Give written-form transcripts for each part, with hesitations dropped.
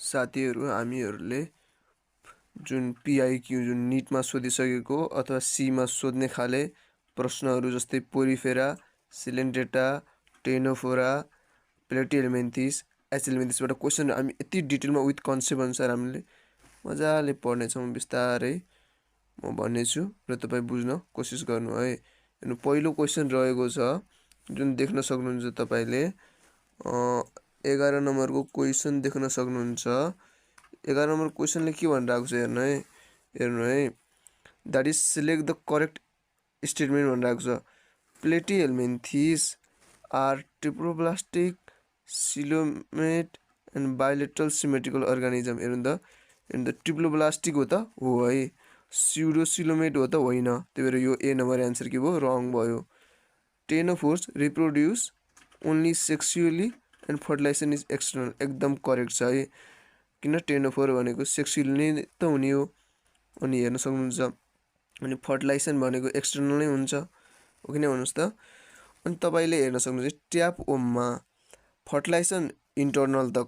साथीहरु हामीहरुले जुन PIQ जुन नीटमा सोधिसकेको अथवा सीमा सोध्ने खाले प्रश्नहरु जस्तै पोरिफेरा, सिलेन्ड्रेटा, टेनोफोरा, प्लेटिहेल्मिन्थिस, एचेल्मिन्थिसबाट क्वेशन हामी यति डिटेलमा विथ कन्सेप्ट अनुसार हामीले मजाले पढ्ने छौं। बिस्तारै म भन्नेछु र तपाई बुझ्न कोसिस गर्नु है। अनि पहिलो क्वेशन रहेको छ जुन देख्न सक्नुहुन्छ तपाईले 11 नम्बरको क्वेशन देख्न सक्नुहुन्छ। 11 नम्बर क्वेशनले के भनिरहेको छ हेर्नु है that is select the correct statement भनिरहेको छ। Platyhelminthes are triploblastic coelomate and bilateral symmetrical organism. हेर्नु त ट्रिप्लोब्लास्टिक हो त हो है, स्युडोसिलोमेट हो त होइन। त्यही भएर यो ए नम्बर आन्सर के भयो रङ भयो। Ctenophores reproduce only sexually and fertilization is external एकदम करेक्ट छ है, किन टेनोफोर भनेको सेक्सुअली नै त हुने हो। अनि हेर्न सक्नुहुन्छ अनि फर्टिलाइजेसन भनेको एक्सटर्नल नै हुन्छ हो कि नै भन्नुस् त। अनि तपाईले हेर्न सक्नुहुन्छ ट्याप ओममा फर्टिलाइजेसन इन्टर्नल त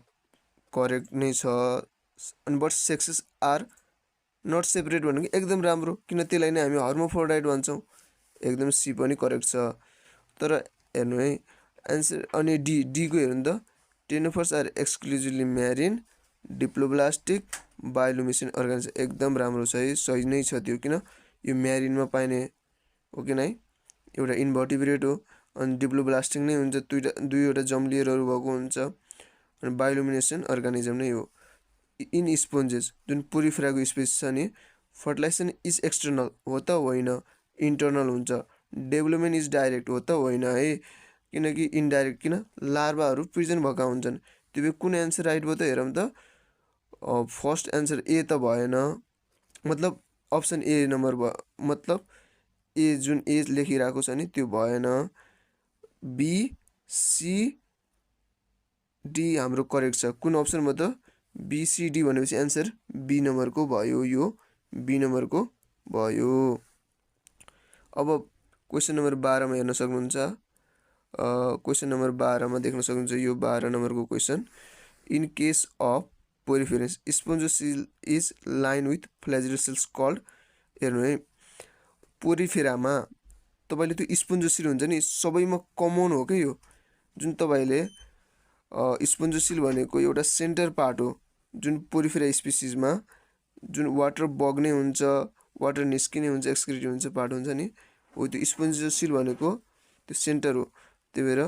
करेक्ट नै छ। अनि but sexes are not separate भनेको एकदम राम्रो, किन त्यसलाई नै हामी हर्मोफ्रोडाइट भन्छौं। एकदम सी पनि करेक्ट छ। तर हेर्नु है आन्सर अनि डी को हेर्नु त टेनोफोर्स आर एक्सक्लुजिभली म्यारिन डिप्लोब्लास्टिक बायोलुमिनेसेन्ट अर्गानिजम एकदम राम्रो छ है, सही नै छ त्यो, किन यो म्यारिनमा पाइने हो कि नै एउटा इन्भर्टिब्रेट हो। अनि डिप्लोब्लास्टिक नै हुन्छ, दुईवटा जम्लियरहरु भएको हुन्छ। अनि बायोलुमिनेसेन्ट अर्गानिजम नै हो। इन स्पोन्जेस जुन पोरिफेराको स्पेसिस छ नि फर्टिलाइजेसन इज एक्सटर्नल हो त होइन, इन्टर्नल हुन्छ। डेभलपमेन्ट इज डाइरेक्ट हो त होइन है, किनकि इन्डाइरेक्ट, किन लार्भाहरु प्रेजेन्ट भएका हुन्छन्। त्यो भए कुन आन्सर राइट भयो त हेरौँ त। फर्स्ट आन्सर ए त भएन, मतलब अप्सन ए नम्बर भयो, मतलब ए जुन ए लेखिरहेको छ नि त्यो भएन। बी सी डी हाम्रो करेक्ट छ। कुन अप्सन भयो त BCD भनेपछि आन्सर बी नम्बरको भयो, यो बी नम्बरको भयो। अब क्वेशन नम्बर 12 मा हेर्न सक्नुहुन्छ। क्वेशन नम्बर 12 मा देख्न सक्नुहुन्छ यो 12 नम्बरको question. In case of poriferans spongocoel is lined with flagellar cells called. हेर्नु है पोरिफेरामा तपाईले त्यो स्पोन्जोसिल हुन्छ नि सबैमा कमन हो के यो। जुन तपाईले स्पोन्जोसिल भनेको एउटा सेन्टर पार्ट हो जुन पोरिफेरा स्पिसिसमा जुन वाटर बग्ने हुन्छ, वाटर निस्किने हुन्छ, एक्सक्रिट हुन्छ पार्ट हुन्छ नि हो त्यो स्पोन्जोसिल भनेको त्यो सेन्टर हो। त्यही भएर